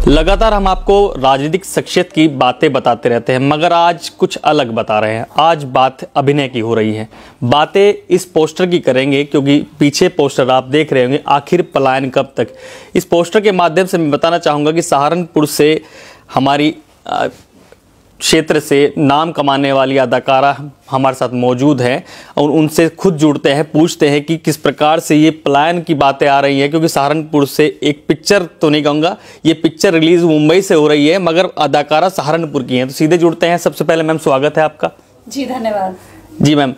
लगातार हम आपको राजनीतिक शख्सियत की बातें बताते रहते हैं, मगर आज कुछ अलग बता रहे हैं। आज बात अभिनय की हो रही है। बातें इस पोस्टर की करेंगे क्योंकि पीछे पोस्टर आप देख रहे होंगे, आखिर पलायन कब तक। इस पोस्टर के माध्यम से मैं बताना चाहूँगा कि सहारनपुर से हमारी क्षेत्र से नाम कमाने वाली अदाकारा हमारे साथ मौजूद हैं और उनसे खुद जुड़ते हैं, पूछते हैं कि किस प्रकार से ये पलायन की बातें आ रही हैं। क्योंकि सहारनपुर से एक पिक्चर तो नहीं कहूँगा, ये पिक्चर रिलीज मुंबई से हो रही है, मगर अदाकारा सहारनपुर की हैं। तो सीधे जुड़ते हैं। सबसे पहले मैम स्वागत है आपका। जी धन्यवाद। जी मैम,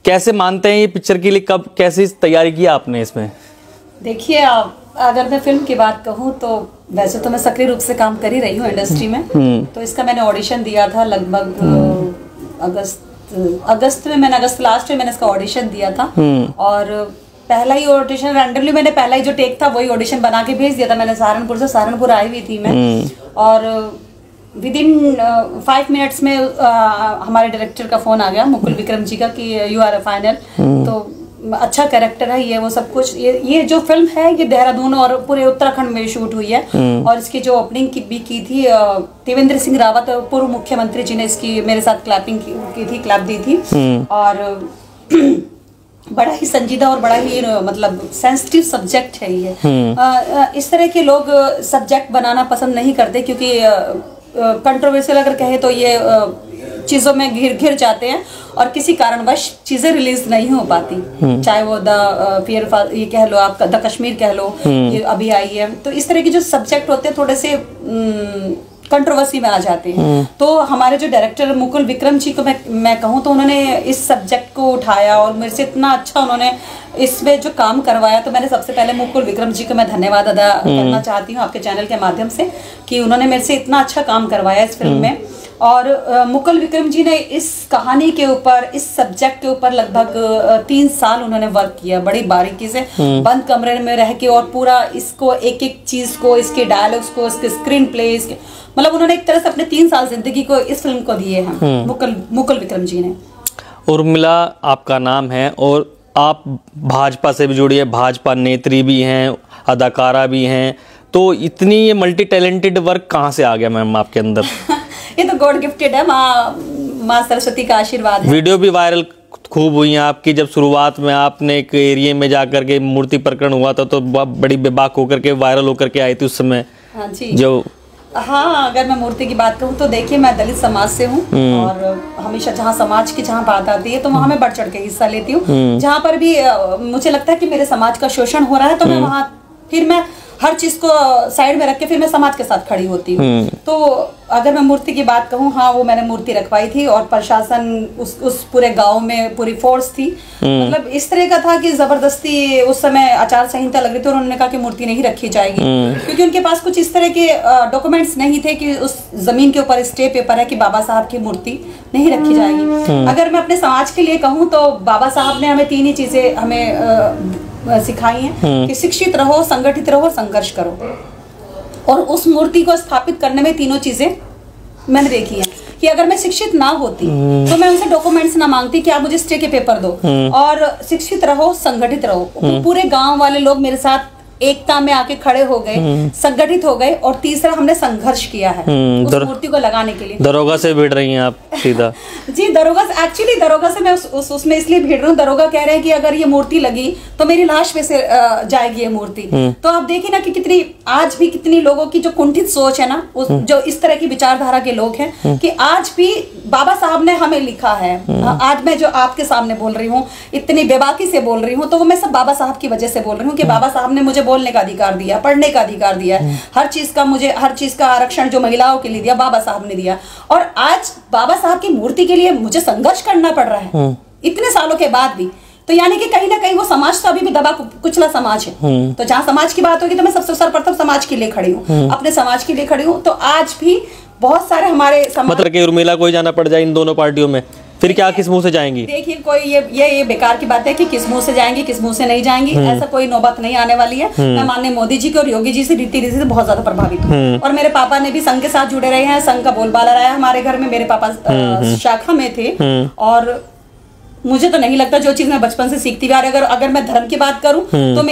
कैसे मानते हैं ये पिक्चर के लिए, कब कैसे तैयारी किया आपने इसमें? देखिए, अगर मैं फिल्म की बात कहूँ तो वैसे तो मैं सक्रिय रूप से काम कर ही रही हूँ इंडस्ट्री में। तो इसका मैंने ऑडिशन दिया था लगभग अगस्त लास्ट में मैंने इसका ऑडिशन दिया था। और पहला ही ऑडिशन रैंडमली मैंने पहला ही जो टेक था वही ऑडिशन बना के भेज दिया था। मैंने सहारनपुर आई हुई थी मैं, और विद इन 5 मिनट्स में हमारे डायरेक्टर का फोन आ गया, मुकुल विक्रम जी का, कि यू आर अ फाइनल। तो अच्छा कैरेक्टर है ये, वो सब कुछ। ये जो फिल्म है ये देहरादून और पूरे उत्तराखंड में शूट हुई है। और इसकी जो ओपनिंग भी की थी त्रिवेंद्र सिंह रावत पूर्व मुख्यमंत्री जी ने इसकी मेरे साथ क्लैपिंग की थी, क्लैप दी थी। और बड़ा ही संजीदा और बड़ा ही मतलब सेंसिटिव सब्जेक्ट है ये। इस तरह के लोग सब्जेक्ट बनाना पसंद नहीं करते क्योंकि कंट्रोवर्शियल अगर कहे तो ये चीजों में घिर जाते हैं और किसी कारणवश चीजें रिलीज नहीं हो पाती। चाहे वो ये कह लो, आप द कश्मीर कह लो, ये अभी आई है। तो इस तरह के जो सब्जेक्ट होते हैं थोड़े से कंट्रोवर्सी में आ जाते हैं। तो हमारे जो डायरेक्टर मुकुल विक्रम जी को मैं कहूँ तो उन्होंने इस सब्जेक्ट को उठाया और मेरे से इतना अच्छा उन्होंने इसमें जो काम करवाया। तो मैंने सबसे पहले मुकुल विक्रम जी को मैं धन्यवाद अदा करना चाहती हूँ आपके चैनल के माध्यम से कि उन्होंने मेरे से इतना अच्छा काम करवाया इस फिल्म में। और मुकुल विक्रम जी ने इस कहानी के ऊपर, इस सब्जेक्ट के ऊपर लगभग 3 साल उन्होंने वर्क किया बड़ी बारीकी से, बंद कमरे में रह के, और पूरा इसको एक एक चीज को, इसके डायलॉग्स को, इसके स्क्रीन प्ले, मतलब उन्होंने एक तरह से अपने 3 साल जिंदगी को इस फिल्म को दिए हैं मुकुल विक्रम जी ने। उर्मिला आपका नाम है और आप भाजपा से भी जुड़ी है, भाजपा नेत्री भी हैं, अदाकारा भी हैं, तो इतनी ये मल्टी टैलेंटेड वर्क कहाँ से आ गया मैम आपके अंदर? ये तो गॉड गिफ्टेड है, माँ सरस्वती का आशीर्वाद है। वीडियो भी वायरल खूब हुई है आपकी। जब शुरुआत में आपने एक एरिया में जाकर के मूर्ति प्रकरण हुआ था तो बड़ी बेबाक होकर के वायरल होकर के आई थी उस समय। हाँ जी। हाँ, अगर मैं मूर्ति की बात कहूँ तो देखिए, मैं दलित समाज से हूँ और हमेशा जहाँ समाज की जहाँ बात आती है तो वहाँ मैं बढ़ चढ़ के हिस्सा लेती हूँ। जहाँ पर भी मुझे लगता है कि मेरे समाज का शोषण हो रहा है तो मैं वहाँ फिर मैं हर चीज को साइड में रख के फिर मैं समाज के साथ खड़ी होती हूँ। तो अगर मैं मूर्ति की बात कहूँ, हाँ, वो मैंने मूर्ति रखवाई थी और प्रशासन उस पूरे गांव में पूरी फोर्स थी। मतलब इस तरह का था कि जबरदस्ती उस समय आचार संहिता लग रही थी और उन्होंने कहा कि मूर्ति नहीं रखी जाएगी क्योंकि उनके पास कुछ इस तरह के डॉक्यूमेंट्स नहीं थे कि उस जमीन के ऊपर स्टे पेपर है कि बाबा साहब की मूर्ति नहीं रखी जाएगी। अगर मैं अपने समाज के लिए कहूँ तो बाबा साहब ने हमें 3 ही चीजें हमें सिखाई है कि शिक्षित रहो, संगठित रहो, संघर्ष करो। और उस मूर्ति को स्थापित करने में 3 चीजें मैंने देखी हैं कि अगर मैं शिक्षित ना होती तो मैं उनसे डॉक्यूमेंट्स ना मांगती कि आप मुझे स्टे के पेपर दो। और शिक्षित रहो, संगठित रहो, तो पूरे गांव वाले लोग मेरे साथ एकता में आके खड़े हो गए, संगठित हो गए। और तीसरा, हमने संघर्ष किया है उस मूर्ति को लगाने के लिए। दरोगा से भिड़ रही हैं आप सीधा? जी, दरोगा से मैं उसमें इसलिए भिड़ रही हूँ। दरोगा कह रहे हैं कि अगर ये मूर्ति लगी तो मेरी लाश पे से जाएगी ये मूर्ति। तो आप देखिए ना कि आज भी कितनी लोगों की जो कुंठित सोच है ना, जो इस तरह की विचारधारा के लोग हैं कि आज भी बाबा साहब ने हमें लिखा है। आज मैं जो आपके सामने बोल रही हूँ, इतनी बेबाकी से बोल रही हूँ, तो वो मैं सब बाबा साहब की वजह से बोल रही हूँ कि बाबा साहब ने मुझे बोलने का अधिकार दिया, पढ़ने का अधिकार दिया, हर चीज का आरक्षण जो महिलाओं के लिए दिया बाबा साहब ने दिया। और आज बाबा साहब की मूर्ति के लिए मुझे संघर्ष करना पड़ रहा है इतने सालों के बाद भी। तो यानी कि कहीं ना कहीं वो समाज तो अभी भी दबा कुचला समाज है। तो जहाँ समाज की बात होगी तो मैं सबसे सर्वप्रथम समाज के लिए खड़ी हूँ, अपने समाज के लिए खड़ी हूँ। तो आज भी बहुत सारे हमारे मतलब कि उर्मिला को ही जाना पड़ जाए इन दोनों पार्टियों में, फिर क्या किस मुंह से जाएंगी? देखिए, कोई ये बेकार की बात है कि किस मुंह से जाएंगी, किस मुंह से नहीं जाएंगी। ऐसा कोई नौबत नहीं आने वाली है। मैं माननीय मोदी जी के और योगी जी से रीति से बहुत ज्यादा प्रभावित हूँ। और मेरे पापा ने भी संघ के साथ जुड़े रहे हैं, संघ का बोलबाला रहा है हमारे घर में। मेरे पापा शाखा में थे और मुझे तो नहीं लगता। जो चीज मैं बचपन से सीखती आ रही, अगर मैं धर्म की बात करूं तो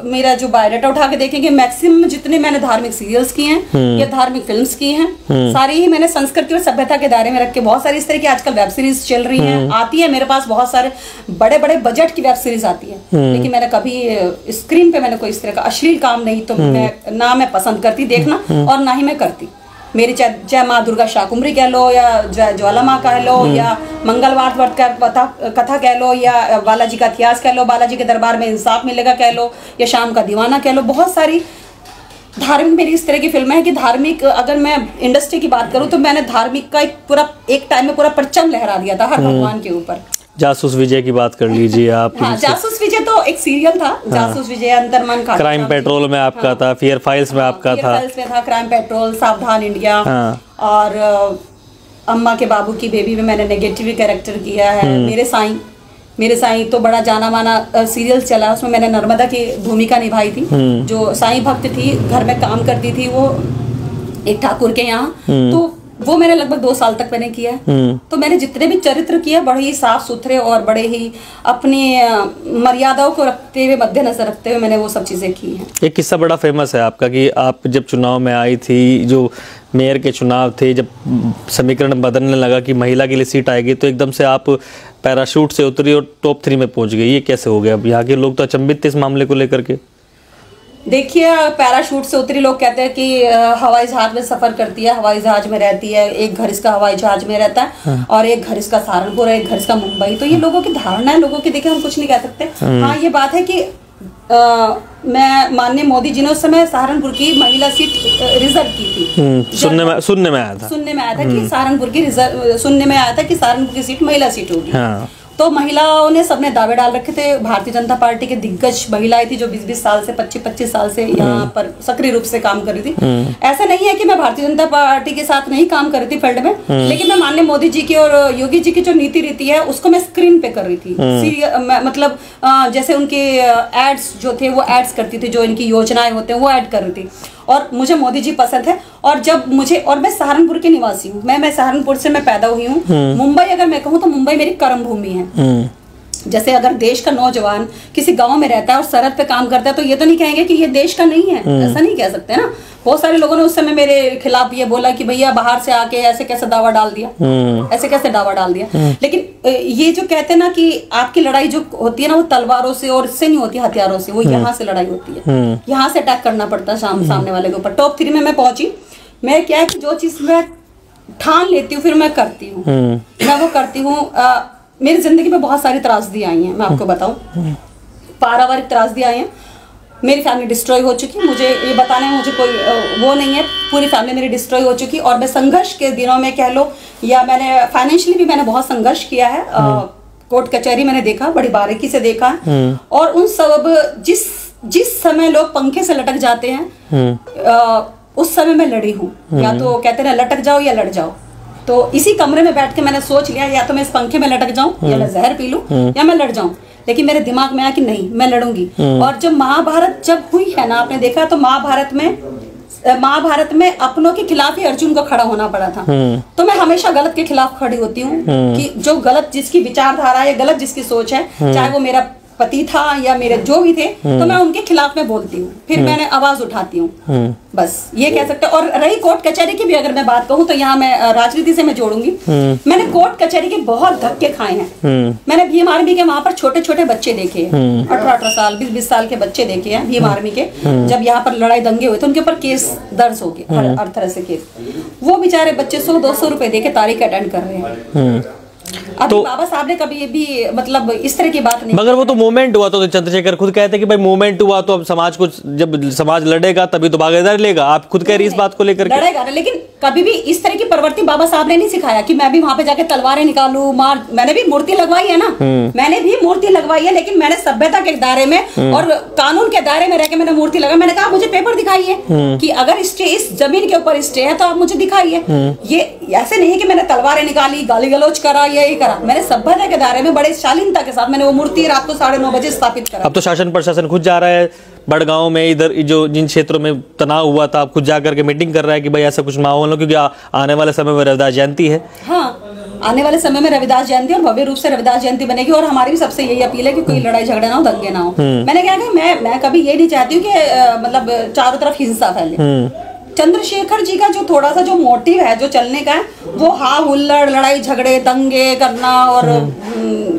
मेरा जो बायोडाटा उठा के देखेंगे, मैक्सिमम जितने मैंने धार्मिक सीरियल्स किए हैं या धार्मिक फिल्म्स की हैं, सारी ही मैंने संस्कृति और सभ्यता के दायरे में रख के, बहुत सारी इस तरह की आजकल वेब सीरीज चल रही हैं, आती है मेरे पास, बहुत सारे बड़े बड़े बजट की वेब सीरीज आती है, लेकिन मैंने कभी स्क्रीन पे मैंने कोई इस तरह का अश्लील काम नहीं, तो मैं पसंद करती देखना और ना ही मैं करती। मेरी चाहे माँ दुर्गा शाकुंभरी कह लो या ज्वाला माँ कह लो या मंगलवार व्रत कथा कह लो या बालाजी का इतिहास कह लो, बालाजी के दरबार में इंसाफ मिलेगा कह लो या शाम का दीवाना कह लो, बहुत सारी धार्मिक मेरी इस तरह की फिल्में हैं कि धार्मिक, अगर मैं इंडस्ट्री की बात करूं तो मैंने धार्मिक का एक टाइम में पूरा परचम लहरा दिया था हर भगवान के ऊपर। जासूस विजय की बात कर लीजिए आप। हाँ, जासूस विजय तो एक सीरियल था। जासूस विजय, अंतर्मन का, क्राइम पेट्रोल में आपका था, फियर फाइल्स में आपका था, फाइल्स में था, क्राइम पेट्रोल, सावधान इंडिया, और अम्मा के बाबू की बेबी में मैंने नेगेटिव कैरेक्टर किया है। मेरे साईं तो बड़ा जाना माना सीरियल चला, उसमें मैंने नर्मदा की भूमिका निभाई थी। जो साईं भक्त थी, घर में काम करती थी वो एक ठाकुर के यहाँ, तो वो मैंने लगभग 2 साल तक मैंने किया है। तो मैंने जितने भी चरित्र किए बड़े ही साफ सुथरे और बड़े ही अपनी मर्यादाओं को रखते हुए, मद्देनजर रखते हुए मैंने वो सब चीजें की हैं। एक किस्सा बड़ा फेमस है आपका कि आप जब चुनाव में आई थी, जो मेयर के चुनाव थे, जब समीकरण बदलने लगा कि महिला के लिए सीट आएगी, तो एकदम से आप पैराशूट से उतरी और टॉप 3 में पहुंच गई। ये कैसे हो गया? अब यहाँ के लोग तो अचंभित थे इस मामले को लेकर के। देखिए, पैराशूट से उतरी, लोग कहते हैं कि हवाई जहाज में सफर करती है, हवाई जहाज में रहती है, एक घर इसका हवाई जहाज में रहता है और एक घर इसका सहारनपुर है, एक घर इसका मुंबई। तो ये लोगों की धारणा है, लोगों की, देखिए हम कुछ नहीं कह सकते। हाँ, ये बात है कि मैं माननीय मोदी जी ने उस समय सहारनपुर की महिला सीट रिजर्व की थी। सुनने में आया था कि सहारनपुर की सहारनपुर की सीट महिला सीट होगी। हाँ। तो महिलाओं ने सबने दावे डाल रखे थे। भारतीय जनता पार्टी के दिग्गज महिलाएं थी जो 20-20 साल से 25-25 साल से यहाँ पर सक्रिय रूप से काम कर रही थी। ऐसा नहीं है कि मैं भारतीय जनता पार्टी के साथ नहीं काम कर रही थी फील्ड में, लेकिन मैं माननीय मोदी जी की और योगी जी की जो नीति रीति है उसको मैं स्क्रीन पे कर रही थी। मतलब जैसे उनके एड्स जो थे वो एड्स करती थी, जो इनकी योजनाएं होते हैं वो ऐड कर रही थी, और मुझे मोदी जी पसंद है। और मैं सहारनपुर की निवासी हूँ, मैं सहारनपुर से मैं पैदा हुई हूँ। मुंबई अगर मैं कहूँ तो मुंबई मेरी कर्म भूमि है। जैसे अगर देश का नौजवान किसी गांव में रहता है और सरहद पे काम करता है तो ये तो नहीं कहेंगे कि ये देश का नहीं है, ऐसा नहीं कह सकते ना। बहुत सारे लोगों ने उस समय मेरे खिलाफ ये बोला कि भैया बाहर से आके ऐसे कैसे दावा डाल दिया, लेकिन ये जो कहते हैं ना कि आपकी लड़ाई जो होती है ना वो तलवारों से और इससे नहीं होती, हथियारों से, वो यहाँ से लड़ाई होती है, यहाँ से अटैक करना पड़ता है सामने वाले के ऊपर। टॉप 3 में मैं पहुंची। मैं क्या है कि जो चीज मैं ठान लेती हूँ फिर मैं करती हूँ, मैं वो करती हूँ। मेरी जिंदगी में बहुत सारी त्रासदी आई हैं, मैं आपको बताऊं, पारिवारिक त्रासदी आई हैं। मेरी फैमिली डिस्ट्रॉय हो चुकी, मुझे ये बताने में मुझे कोई वो नहीं है, पूरी फैमिली मेरी डिस्ट्रॉय हो चुकी। और मैं संघर्ष के दिनों में कह लो, या मैंने फाइनेंशियली भी मैंने बहुत संघर्ष किया है। कोर्ट कचहरी मैंने देखा, बड़ी बारीकी से देखा, और उन सब जिस समय लोग पंखे से लटक जाते हैं उस समय मैं लड़ी हूँ। या तो कहते हैं लटक जाओ या लड़ जाओ। तो इसी कमरे में बैठ के मैंने सोच लिया, या तो मैं इस पंखे में लटक जाऊं या मैं जहर पी लूं या मैं लड़ जाऊं। लेकिन मेरे दिमाग में आया कि नहीं, मैं लड़ूंगी। और जब महाभारत जब हुई है ना, आपने देखा तो महाभारत में अपनों के खिलाफ ही अर्जुन को खड़ा होना पड़ा था। तो मैं हमेशा गलत के खिलाफ खड़ी होती हूँ कि जो गलत, जिसकी विचारधारा है, गलत जिसकी सोच है, चाहे वो मेरा पति था या मेरे जो भी थे, तो मैं उनके खिलाफ में बोलती हूँ, फिर मैंने आवाज उठाती हूँ। बस ये कह सकते हैं। और रही कोर्ट कचहरी की भी अगर मैं बात कहूँ तो यहाँ मैं राजनीति से मैं जोड़ूंगी। मैंने कोर्ट कचहरी के बहुत धक्के खाए हैं। मैंने भीम आर्मी के वहां पर छोटे छोटे बच्चे देखे हैं, 18-18 साल 20-20 साल के बच्चे देखे हैं भीम आर्मी के। जब यहाँ पर लड़ाई दंगे हुए थे उनके ऊपर केस दर्ज हो गए, हर तरह से केस। वो बेचारे बच्चे 100-200 रुपए देके तारीख अटेंड कर रहे हैं। तो बाबा साहब ने कभी भी मतलब इस तरह की बात नहीं, मगर वो तो मूवमेंट हुआ, तो चंद्रशेखर खुद कहते हैं कि भाई मूवमेंट हुआ तो अब समाज को, जब समाज लड़ेगा तभी तो भागीदारी लेगा। आप खुद कह रही इस बात को लेकर लड़ेगा, लेकिन कभी भी इस तरह की प्रवृत्ति बाबा साहब ने नहीं सिखाया कि मैं भी वहां पे जाके तलवारें निकालूं, मार। मैंने भी मूर्ति लगवाई है ना, मैंने भी मूर्ति लगवाई है, लेकिन मैंने सभ्यता के दायरे में और कानून के दायरे में रह के मैंने मूर्ति लगाई। मैंने कहा मुझे पेपर दिखाइए कि अगर स्टे इस जमीन के ऊपर स्टे है तो आप मुझे दिखाइए। ये ऐसे नहीं कि मैंने तलवारें निकाली, गाली गलौज करा, यही करा। मैंने सभ्यता के दायरे में बड़े शालीनता के साथ मैंने वो मूर्ति रात को 9:30 बजे स्थापित करा। अब तो शासन प्रशासन खुद जा रहा है बड़गांव में, इधर जो जिन क्षेत्रों में तनाव हुआ था, आप खुद जाकर के मीटिंग कर रहा है कि भाई ऐसा कुछ माहौल हो, क्योंकि आने वाले समय में रविदास जयंती है। हाँ, आने वाले समय में रविदास जयंती और भव्य रूप से रविदास जयंती बनेगी, और हमारी भी सबसे यही अपील है कि कोई लड़ाई झगड़े ना हो, दंगे ना हो। मैंने क्या कहा, मैं कभी ये नहीं चाहती हूँ कि मतलब चारों तरफ हिंसा फैले। चंद्रशेखर जी का जो थोड़ा सा जो मोटिव है जो चलने का है, वो हा हुल्लड़, लड़ाई झगड़े, दंगे करना और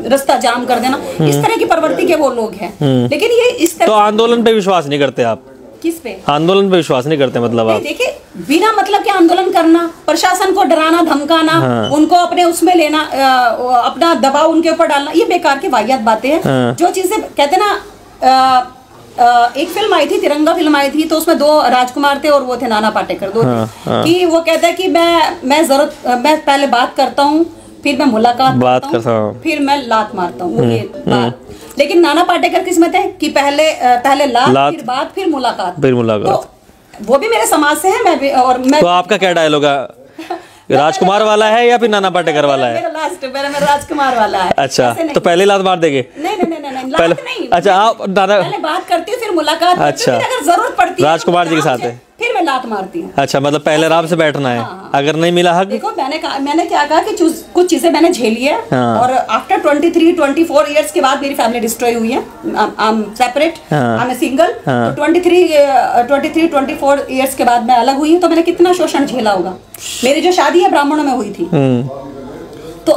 रास्ता जाम कर देना, इस तरह की प्रवृत्ति के वो लोग हैं। लेकिन ये इस तरह तो आंदोलन पे विश्वास नहीं करते आप? किस पे? आंदोलन पे विश्वास नहीं करते मतलब आप? देखिए, बिना मतलब के आंदोलन करना, प्रशासन को डराना धमकाना, उनको अपने उसमें लेना, अपना दबाव उनके ऊपर डालना, ये बेकार की वाहियात बातें हैं। जो चीजें कहते ना, एक फिल्म आई थी, तिरंगा फिल्म आई थी, तो उसमें 2 राजकुमार थे और वो थे नाना पाटेकर, 2 थे। कि वो कहता है कि मैं पहले बात करता हूँ, फिर मैं मुलाकात करता हूँ, फिर मैं लात मारता हूँ। लेकिन नाना पाटेकर किस्मत है कि पहले लात, फिर बात, फिर मुलाकात। तो वो भी मेरे समाज से है, मैं भी। और मैं, तो आपका क्या डायलॉग है, राजकुमार वाला है या फिर नाना पाटेकर वाला है? मेरा राजकुमार वाला है। अच्छा, तो पहले लात मार देंगे? नहीं, पहले नहीं। अच्छा, आप पहले बात करती हूँ, फिर मुलाकात। अच्छा, अगर जरूरत पड़ती है राजकुमार जी के साथ है, फिर मैं लात मारती हूँ। अच्छा, मतलब पहले आराम से बैठना है। अगर नहीं मिला हक? देखो, मैंने क्या कहा कि कुछ चीजें मैंने झेली है, और आफ्टर 23-24 इयर्स के बाद मेरी फैमिली डिस्ट्रॉय हुई है। I am separate, I am single. 23-24 years के बाद मैं अलग हुई हूँ, तो मैंने कितना शोषण झेला होगा। मेरी जो शादी है ब्राह्मणों में हुई थी, तो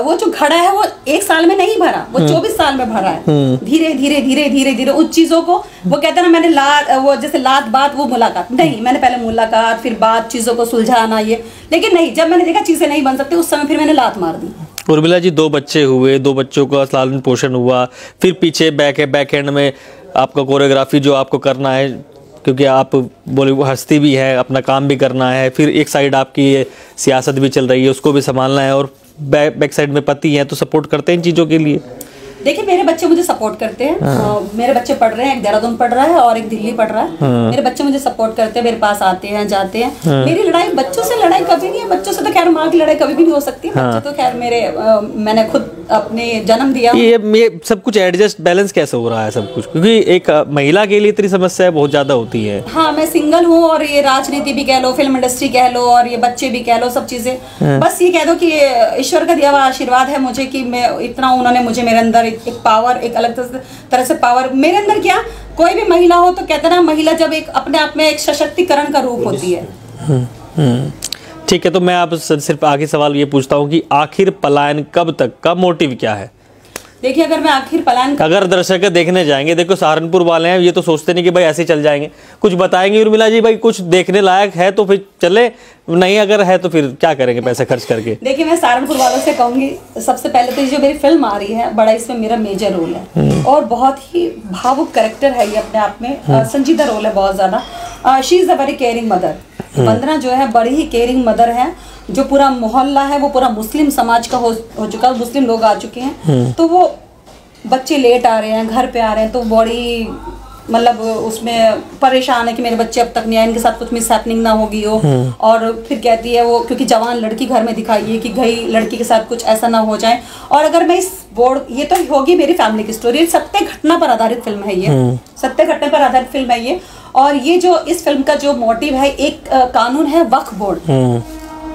वो जो घड़ा है वो 1 साल में नहीं भरा, वो 24 साल में भरा है। धीरे धीरे उन चीजों को, वो कहते हैं ना, मैंने वो जैसे लात बात, वो मुलाकात नहीं, मैंने पहले मुलाकात, फिर बात, चीजों को सुलझाना, ये। लेकिन नहीं, जब मैंने देखा चीजें नहीं बन सकती, उस समय फिर मैंने लात मार दी। उर्मिला जी, 2 बच्चे हुए, 2 बच्चों का लालन पोषण हुआ, फिर पीछे बैक एंड में आपका कोरियोग्राफी जो आपको करना है, क्योंकि आप बॉलीवुड हस्ती भी है, अपना काम भी करना है, फिर एक साइड आपकी सियासत भी चल रही है, उसको भी संभालना है, और बैक साइड में पति हैं, तो सपोर्ट करते हैं इन चीज़ों के लिए? देखिए, मेरे बच्चे मुझे सपोर्ट करते हैं। मेरे बच्चे पढ़ रहे हैं, एक देहरादून पढ़ रहा है और एक दिल्ली पढ़ रहा है। मेरे बच्चे मुझे सपोर्ट करते हैं, मेरे पास आते हैं, जाते हैं। मेरी लड़ाई बच्चों से लड़ाई कभी नहीं है। बच्चों से तो खैर माँ की लड़ाई कभी भी नहीं हो सकती। बच्चे तो खैर मेरे, मैंने खुद अपने जन्म दिया। ये सब कुछ एडजस्ट बैलेंस कैसे हो रहा है सब कुछ, क्योंकि एक महिला के लिए इतनी समस्याएं बहुत ज्यादा होती है। हाँ, मैं सिंगल हूँ, और ये राजनीति भी कह लो, फिल्म इंडस्ट्री कह लो, और ये बच्चे भी कह लो, सब चीजें। बस ये कह दो कि ईश्वर का दिया हुआ आशीर्वाद है मुझे, कि मैं इतना, उन्होंने मुझे, मेरे अंदर एक पावर, एक अलग तरह से पावर मेरे अंदर। क्या कोई भी महिला हो तो कहते ना, महिला जब एक अपने आप में एक सशक्तिकरण का रूप होती है। ठीक है, तो मैं आप सिर्फ आखिरी सवाल ये पूछता हूँ कि आखिर पलायन कब तक का मोटिव क्या है? देखिए, अगर मैं आखिर पलायन, अगर दर्शक देखने जाएंगे, देखो सहारनपुर वाले हैं, ये तो सोचते नहीं कि भाई ऐसे चल जाएंगे, कुछ बताएंगे उर्मिला जी, भाई कुछ देखने लायक है तो फिर चले, नहीं अगर है तो फिर क्या करेंगे पैसे खर्च करके? देखिए, मैं सहारनपुर वालों से कहूंगी, सबसे पहले तो जो मेरी फिल्म आ रही है, बड़ा इसमें मेरा मेजर रोल है, और बहुत ही भावुक कैरेक्टर है ये अपने आप में, संजीदा रोल है बहुत ज्यादा। She is a very caring mother. Vandana जो है बड़ी ही केयरिंग मदर है। जो पूरा मोहल्ला है वो पूरा मुस्लिम समाज का हो चुका, मुस्लिम लोग आ चुके हैं, तो वो बच्चे लेट आ रहे हैं, घर पे आ रहे हैं, तो बड़ी मतलब उसमें परेशान है कि मेरे बच्चे अब तक नहीं आए, इनके साथ कुछ मिस हैपनिंग ना होगी हो। और फिर कहती है वो, क्योंकि जवान लड़की घर में दिखाई है कि गई लड़की के साथ कुछ ऐसा ना हो जाए। और अगर मैं इस बोर्ड, ये तो होगी मेरी फैमिली की स्टोरी, सत्य घटना पर आधारित फिल्म है ये, सत्य घटना पर आधारित फिल्म है ये। और ये जो इस फिल्म का जो मोटिव है, एक कानून है वक्फ बोर्ड,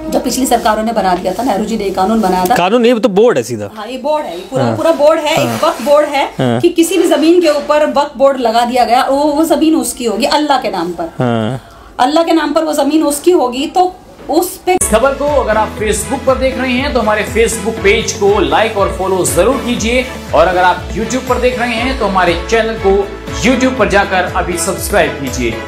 जो पिछली सरकारों ने बना दिया था, नेहरू जी ने कानून बनाया था। कानून नहीं, तो बोर्ड है सीधा। हाँ, ये बोर्ड है, पूरा बोर्ड है, एक वक्फ बोर्ड है, कि किसी भी जमीन के ऊपर वक्फ बोर्ड लगा दिया गया, वो जमीन उसकी होगी अल्लाह के नाम पर। अल्लाह के नाम पर वो जमीन उसकी होगी, तो उस पे। इस खबर को अगर आप फेसबुक पर देख रहे हैं तो हमारे फेसबुक पेज को लाइक और फॉलो जरूर कीजिए, और अगर आप यूट्यूब पर देख रहे हैं तो हमारे चैनल को यूट्यूब पर जाकर अभी सब्सक्राइब कीजिए।